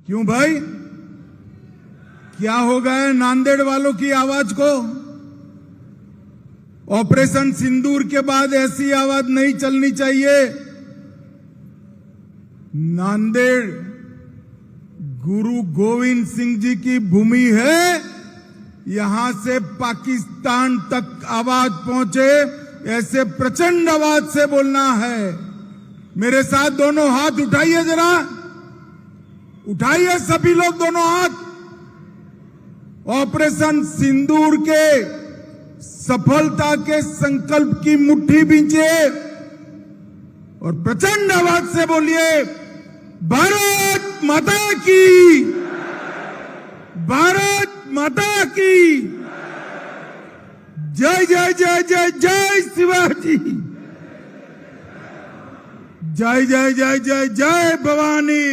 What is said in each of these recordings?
क्यों भाई, क्या हो गया नांदेड़ वालों की आवाज को? ऑपरेशन सिंदूर के बाद ऐसी आवाज नहीं चलनी चाहिए। नांदेड़ गुरु गोविंद सिंह जी की भूमि है, यहां से पाकिस्तान तक आवाज पहुंचे, ऐसे प्रचंड आवाज से बोलना है। मेरे साथ दोनों हाथ उठाइए, जरा उठाइए सभी लोग दोनों हाथ। ऑपरेशन सिंदूर के सफलता के संकल्प की मुट्ठी बींचे और प्रचंड आवाज से बोलिए, भारत माता की, भारत माता की जय जय जय जय जय शिवाजी, जय जय जय जय जय भवानी।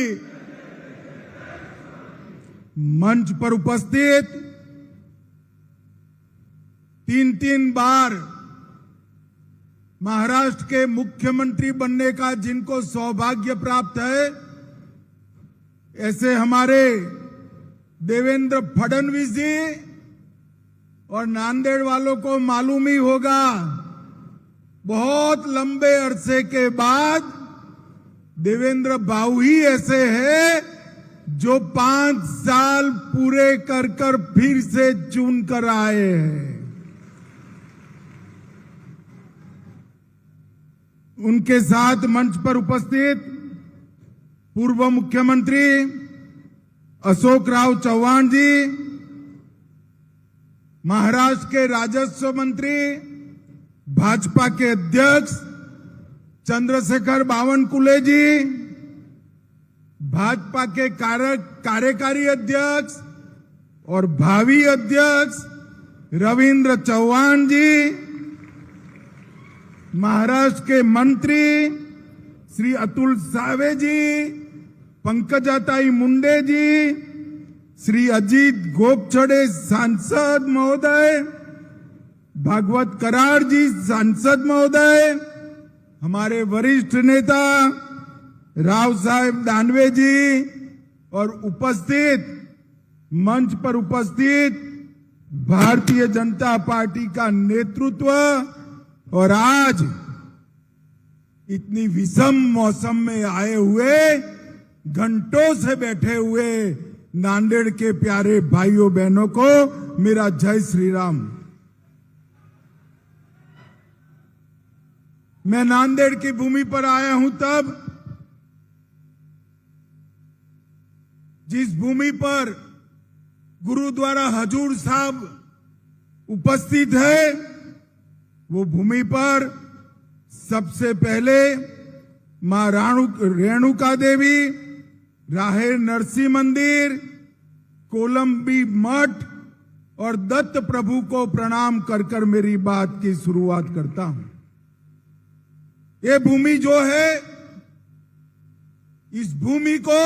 मंच पर उपस्थित 3 बार महाराष्ट्र के मुख्यमंत्री बनने का जिनको सौभाग्य प्राप्त है, ऐसे हमारे देवेंद्र फडणवीस जी, और नांदेड़ वालों को मालूम ही होगा, बहुत लंबे अरसे के बाद देवेंद्र बाबू ही ऐसे हैं जो 5 साल पूरे कर कर फिर से चुन कर आए हैं। उनके साथ मंच पर उपस्थित पूर्व मुख्यमंत्री अशोक राव चौहान जी, महाराष्ट्र के राजस्व मंत्री, भाजपा के अध्यक्ष चंद्रशेखर बावनकुले जी, भाजपा के कार्यकारी अध्यक्ष और भावी अध्यक्ष रविंद्र चौहान जी, महाराष्ट्र के मंत्री श्री अतुल सावे जी, पंकजाताई मुंडे जी, श्री अजीत गोपछड़े सांसद महोदय, भागवत करार जी सांसद महोदय, हमारे वरिष्ठ नेता राव साहेब दानवे जी, और उपस्थित मंच पर उपस्थित भारतीय जनता पार्टी का नेतृत्व, और आज इतनी विषम मौसम में आए हुए, घंटों से बैठे हुए नांदेड़ के प्यारे भाइयों बहनों को मेरा जय श्री राम। मैं नांदेड़ की भूमि पर आया हूं तब, जिस भूमि पर गुरुद्वारा हजूर साहब उपस्थित है, वो भूमि पर सबसे पहले मां रेणुका देवी, राहे नरसिंह मंदिर, कोलंबी मठ और दत्त प्रभु को प्रणाम कर कर मेरी बात की शुरुआत करता हूं। ये भूमि जो है, इस भूमि को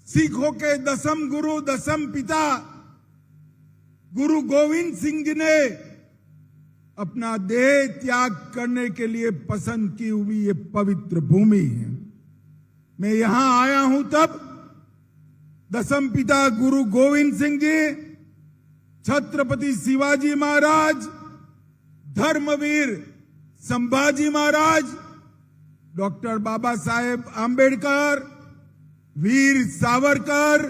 सिखों के दसम गुरु, दसम पिता गुरु गोविंद सिंह जी ने अपना देह त्याग करने के लिए पसंद की हुई ये पवित्र भूमि है। मैं यहां आया हूं तब दसम पिता गुरु गोविंद सिंह जी, छत्रपति शिवाजी महाराज, धर्मवीर संभाजी महाराज, डॉक्टर बाबा साहेब आंबेडकर, वीर सावरकर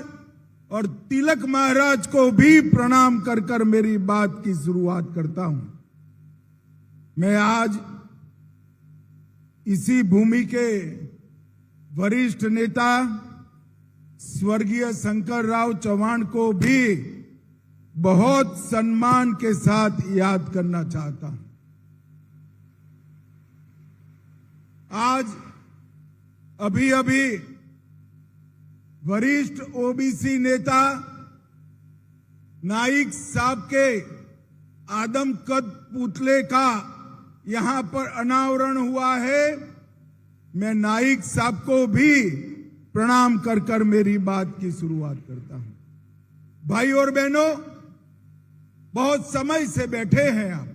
और तिलक महाराज को भी प्रणाम कर कर मेरी बात की शुरुआत करता हूं। मैं आज इसी भूमि के वरिष्ठ नेता स्वर्गीय शंकर राव चौहान को भी बहुत सम्मान के साथ याद करना चाहता हूं। आज अभी वरिष्ठ ओबीसी नेता नाइक साहब के आदमकद पुतले का यहां पर अनावरण हुआ है। मैं नाइक साहब को भी प्रणाम कर कर मेरी बात की शुरुआत करता हूं। भाई और बहनों, बहुत समय से बैठे हैं आप,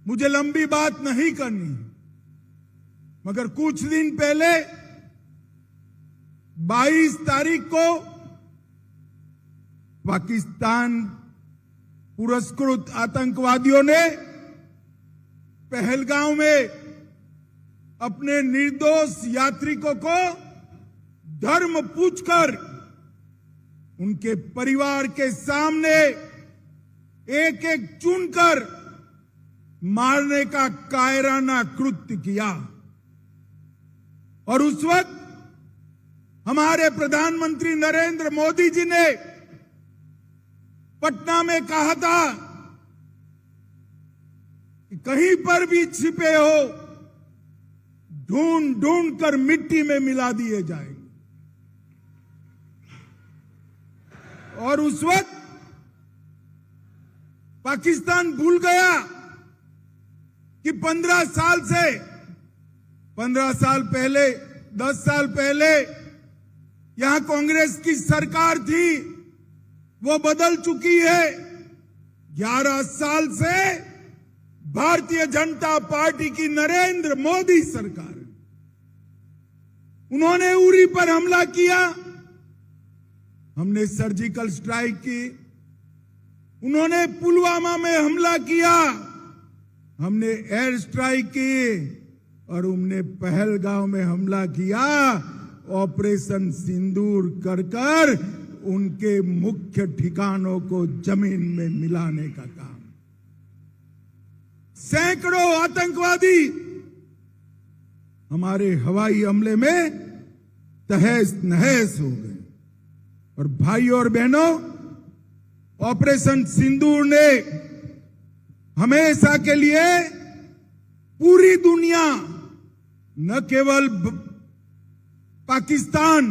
मुझे लंबी बात नहीं करनी, मगर कुछ दिन पहले 22 तारीख को पाकिस्तान पुरस्कृत आतंकवादियों ने पहलगांव में अपने निर्दोष यात्रिकों को धर्म पूछकर उनके परिवार के सामने एक एक चुनकर मारने का कायराना कृत्य किया। और उस वक्त हमारे प्रधानमंत्री नरेंद्र मोदी जी ने पटना में कहा था कि कहीं पर भी छिपे हो ढूंढ ढूंढ कर मिट्टी में मिला दिए जाएंगे। और उस वक्त पाकिस्तान भूल गया कि 15 साल पहले 10 साल पहले यहां कांग्रेस की सरकार थी, वो बदल चुकी है। 11 साल से भारतीय जनता पार्टी की नरेंद्र मोदी सरकार, उन्होंने उरी पर हमला किया, हमने सर्जिकल स्ट्राइक की। उन्होंने पुलवामा में हमला किया, हमने एयर स्ट्राइक की। और उन्होंने पहलगांव में हमला किया, ऑपरेशन सिंदूर कर कर उनके मुख्य ठिकानों को जमीन में मिलाने का काम। सैकड़ों आतंकवादी हमारे हवाई हमले में तहस नहस हो गए। और भाइयों और बहनों, ऑपरेशन सिंदूर ने हमेशा के लिए पूरी दुनिया, न केवल पाकिस्तान,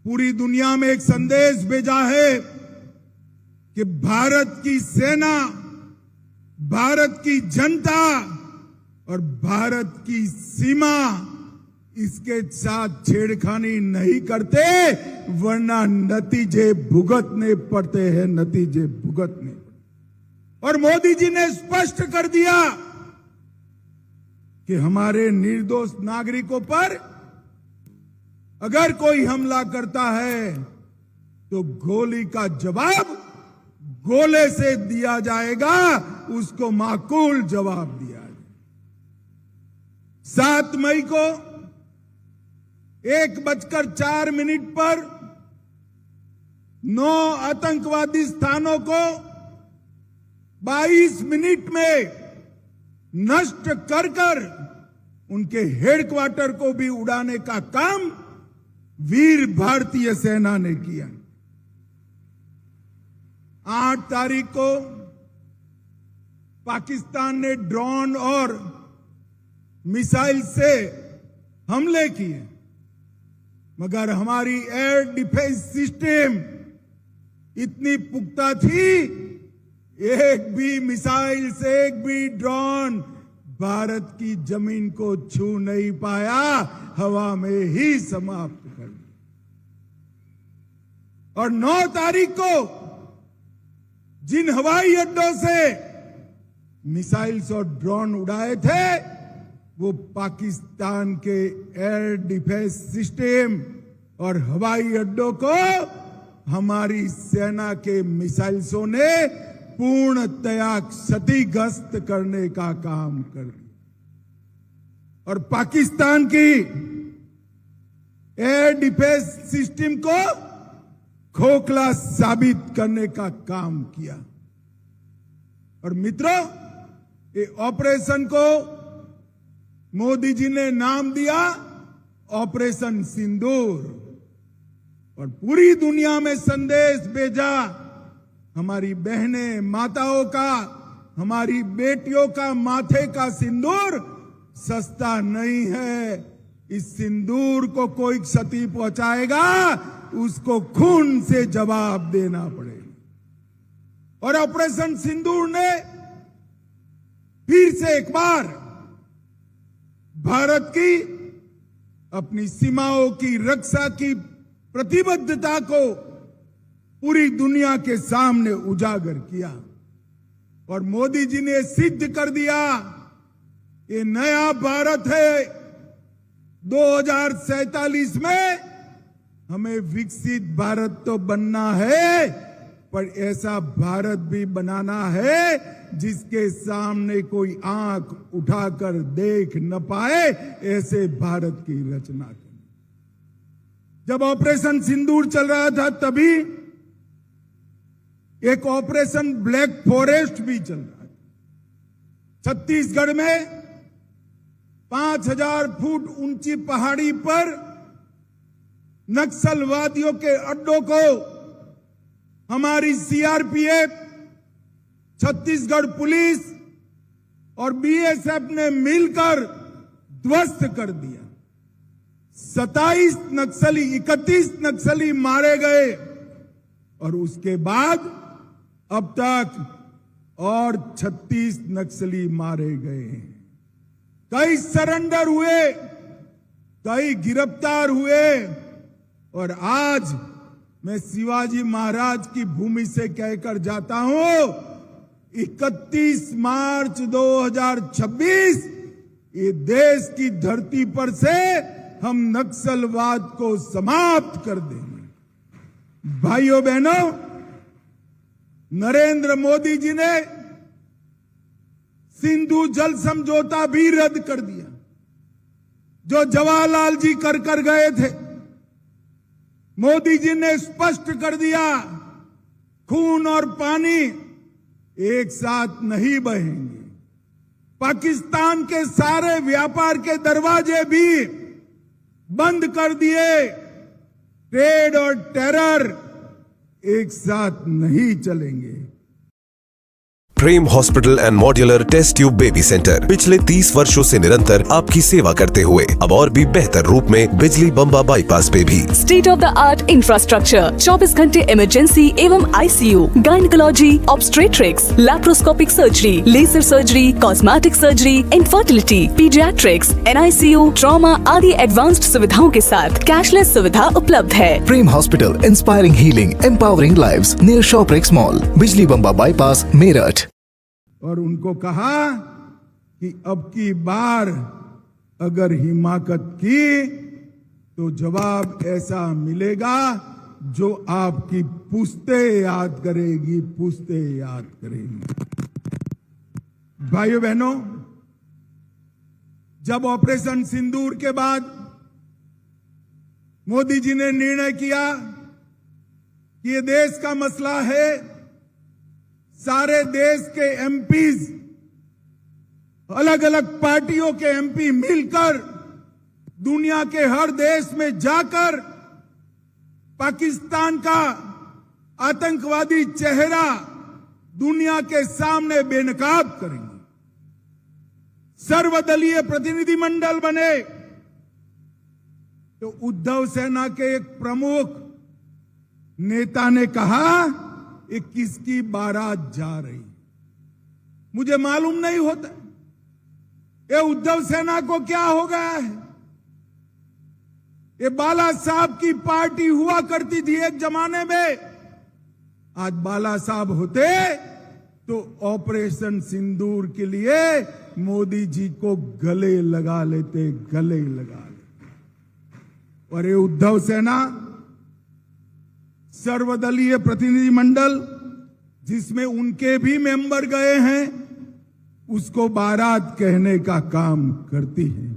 पूरी दुनिया में एक संदेश भेजा है कि भारत की सेना, भारत की जनता और भारत की सीमा इसके साथ छेड़खानी नहीं करते, वरना नतीजे भुगतने पड़ते हैं, नतीजे भुगतने। और मोदी जी ने स्पष्ट कर दिया कि हमारे निर्दोष नागरिकों पर अगर कोई हमला करता है तो गोली का जवाब गोले से दिया जाएगा, उसको माकूल जवाब दिया जाएगा। 7 मई को 1:04 पर 9 आतंकवादी स्थानों को 22 मिनट में नष्ट कर कर उनके हेडक्वार्टर को भी उड़ाने का काम वीर भारतीय सेना ने किया। 8 तारीख को पाकिस्तान ने ड्रोन और मिसाइल से हमले किए, मगर हमारी एयर डिफेंस सिस्टम इतनी पुख्ता थी, एक भी मिसाइल से एक भी ड्रोन भारत की जमीन को छू नहीं पाया, हवा में ही समाप्त कर दिया। और 9 तारीख को जिन हवाई अड्डों से मिसाइल्स और ड्रोन उड़ाए थे, वो पाकिस्तान के एयर डिफेंस सिस्टम और हवाई अड्डों को हमारी सेना के मिसाइल्सों ने पूर्णतया क्षतिग्रस्त करने का काम कर दिया। और पाकिस्तान की एयर डिफेंस सिस्टम को खोखला साबित करने का काम किया। और मित्रों, ये ऑपरेशन को मोदी जी ने नाम दिया ऑपरेशन सिंदूर, और पूरी दुनिया में संदेश भेजा, हमारी बहनें माताओं का, हमारी बेटियों का माथे का सिंदूर सस्ता नहीं है। इस सिंदूर को कोई क्षति पहुंचाएगा, उसको खून से जवाब देना पड़ेगा। और ऑपरेशन सिंदूर ने फिर से एक बार भारत की अपनी सीमाओं की रक्षा की प्रतिबद्धता को पूरी दुनिया के सामने उजागर किया। और मोदी जी ने सिद्ध कर दिया, ये नया भारत है। 2047 में हमें विकसित भारत तो बनना है, पर ऐसा भारत भी बनाना है जिसके सामने कोई आंख उठाकर देख न पाए, ऐसे भारत की रचना करनी। जब ऑपरेशन सिंदूर चल रहा था तभी एक ऑपरेशन ब्लैक फॉरेस्ट भी चल रहा था। छत्तीसगढ़ में 5000 फुट ऊंची पहाड़ी पर नक्सलवादियों के अड्डों को हमारी सीआरपीएफ, छत्तीसगढ़ पुलिस और बीएसएफ ने मिलकर ध्वस्त कर दिया। 31 नक्सली मारे गए और उसके बाद अब तक और 36 नक्सली मारे गए। कई सरेंडर हुए, कई गिरफ्तार हुए और आज मैं शिवाजी महाराज की भूमि से कहकर जाता हूं, 31 मार्च 2026 ये देश की धरती पर से हम नक्सलवाद को समाप्त कर देंगे। भाइयों बहनों, नरेंद्र मोदी जी ने सिंधु जल समझौता भी रद्द कर दिया, जो जवाहरलाल जी कर गए थे। मोदी जी ने स्पष्ट कर दिया, खून और पानी एक साथ नहीं बहेंगे। पाकिस्तान के सारे व्यापार के दरवाजे भी बंद कर दिए। ट्रेड और टेरर एक साथ नहीं चलेंगे। Prem hospital and modular test tube baby centre पिछले 30 वर्षों से निरंतर आपकी सेवा करते हुए अब और भी बेहतर रूप में बिजली बम्बा बाईपास पे भी state of the art infrastructure, 24 घंटे इमरजेंसी एवं ICU, gynaecology, obstetrics, laparoscopic surgery, laser surgery, cosmetic surgery, infertility, paediatrics, NICU, trauma आदि एडवांस्ड सुविधाओं के साथ कैशलेस सुविधा उपलब्ध है। Prem hospital, inspiring healing, empowering lives, near Shoprix mall, बिजली बम्बा बाईपास, मेरठ। और उनको कहा कि अब की बार अगर हिमाकत की तो जवाब ऐसा मिलेगा जो आपकी पुश्ते याद करेगी। भाइयों बहनों, जब ऑपरेशन सिंदूर के बाद मोदी जी ने निर्णय किया कि ये देश का मसला है, सारे देश के एमपीज, अलग अलग पार्टियों के एमपी मिलकर दुनिया के हर देश में जाकर पाकिस्तान का आतंकवादी चेहरा दुनिया के सामने बेनकाब करेंगे। सर्वदलीय प्रतिनिधिमंडल बने तो उद्धव सेना के एक प्रमुख नेता ने कहा, ये किसकी बारात जा रही, मुझे मालूम नहीं होता। ये उद्धव सेना को क्या हो गया है? ये बाला साहब की पार्टी हुआ करती थी एक जमाने में। आज बाला साहब होते तो ऑपरेशन सिंदूर के लिए मोदी जी को गले लगा लेते। और ये उद्धव सेना सर्वदलीय प्रतिनिधिमंडल, जिसमें उनके भी मेंबर गए हैं, उसको बारात कहने का काम करती है।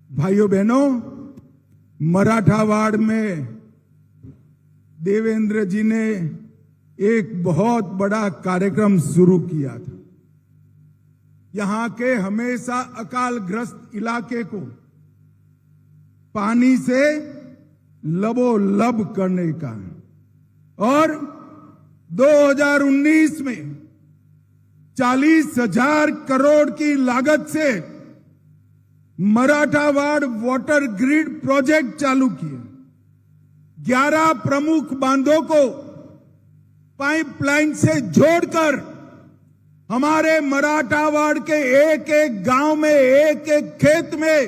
भाइयों बहनों, मराठावाड़ में देवेंद्र जी ने एक बहुत बड़ा कार्यक्रम शुरू किया था। यहां के हमेशा अकालग्रस्त इलाके को पानी से लबोलब करने का, और 2019 में 40,000 करोड़ की लागत से मराठावाड़ वाटर ग्रिड प्रोजेक्ट चालू किए। 11 प्रमुख बांधों को पाइपलाइन से जोड़कर हमारे मराठावाड़ के एक एक गांव में, एक एक खेत में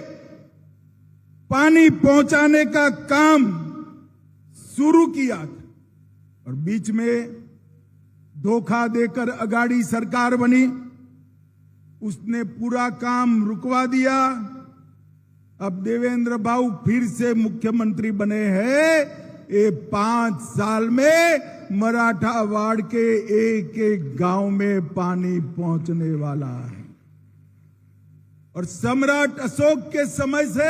पानी पहुंचाने का काम शुरू किया था। और बीच में धोखा देकर अगाड़ी सरकार बनी, उसने पूरा काम रुकवा दिया। अब देवेंद्र भाऊ फिर से मुख्यमंत्री बने हैं। ये 5 साल में मराठा वाड़ के एक एक गांव में पानी पहुंचने वाला है। और सम्राट अशोक के समय से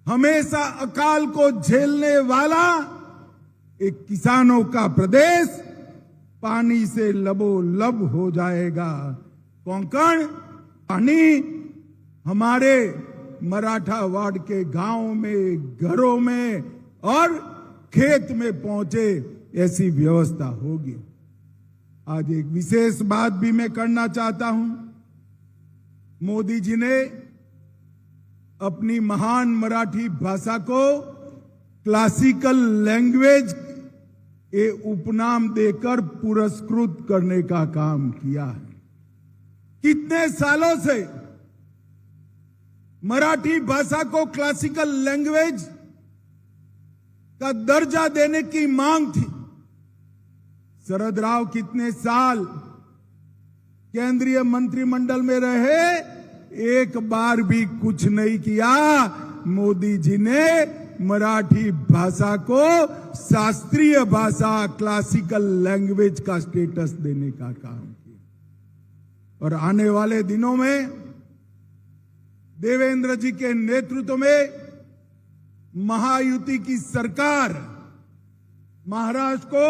हमेशा अकाल को झेलने वाला एक किसानों का प्रदेश पानी से लबोलब हो जाएगा। कोंकण पानी हमारे मराठा वाड़ के गांव में, घरों में और खेत में पहुंचे, ऐसी व्यवस्था होगी। आज एक विशेष बात भी मैं करना चाहता हूं। मोदी जी ने अपनी महान मराठी भाषा को क्लासिकल लैंग्वेज ये उपनाम देकर पुरस्कृत करने का काम किया है। कितने सालों से मराठी भाषा को क्लासिकल लैंग्वेज का दर्जा देने की मांग थी। शरद राव कितने साल केंद्रीय मंत्रिमंडल में रहे, एक बार भी कुछ नहीं किया। मोदी जी ने मराठी भाषा को शास्त्रीय भाषा, क्लासिकल लैंग्वेज का स्टेटस देने का काम किया। और आने वाले दिनों में देवेंद्र जी के नेतृत्व में महायुति की सरकार महाराष्ट्र को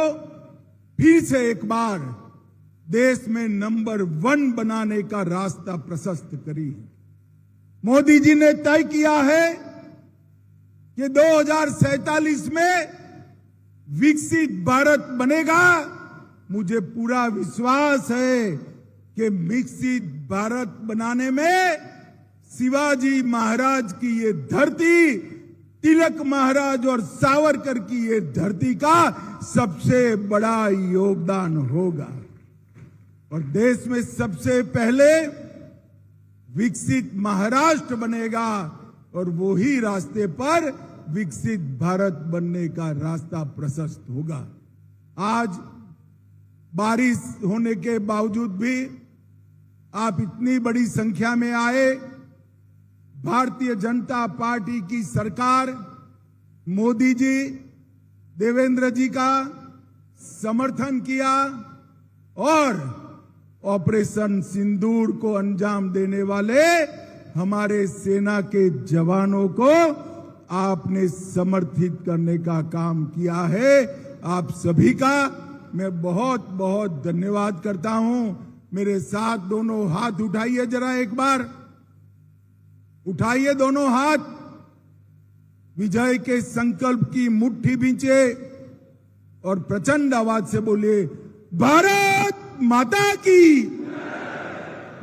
फिर से एक बार देश में नंबर 1 बनाने का रास्ता प्रशस्त करी। मोदी जी ने तय किया है कि 2047 में विकसित भारत बनेगा। मुझे पूरा विश्वास है कि विकसित भारत बनाने में शिवाजी महाराज की ये धरती, तिलक महाराज और सावरकर की ये धरती का सबसे बड़ा योगदान होगा। और देश में सबसे पहले विकसित महाराष्ट्र बनेगा और वो ही रास्ते पर विकसित भारत बनने का रास्ता प्रशस्त होगा। आज बारिश होने के बावजूद भी आप इतनी बड़ी संख्या में आए। भारतीय जनता पार्टी की सरकार मोदी जी, देवेंद्र जी का समर्थन किया और ऑपरेशन सिंदूर को अंजाम देने वाले हमारे सेना के जवानों को आपने समर्थित करने का काम किया है। आप सभी का मैं बहुत बहुत धन्यवाद करता हूं। मेरे साथ दोनों हाथ उठाइए, जरा एक बार उठाइए दोनों हाथ। विजय के संकल्प की मुट्ठी भींचे और प्रचंड आवाज से बोलिए, भारत माता की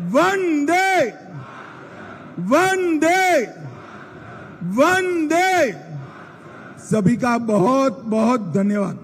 वंदे वंदे वंदे। सभी का बहुत बहुत धन्यवाद।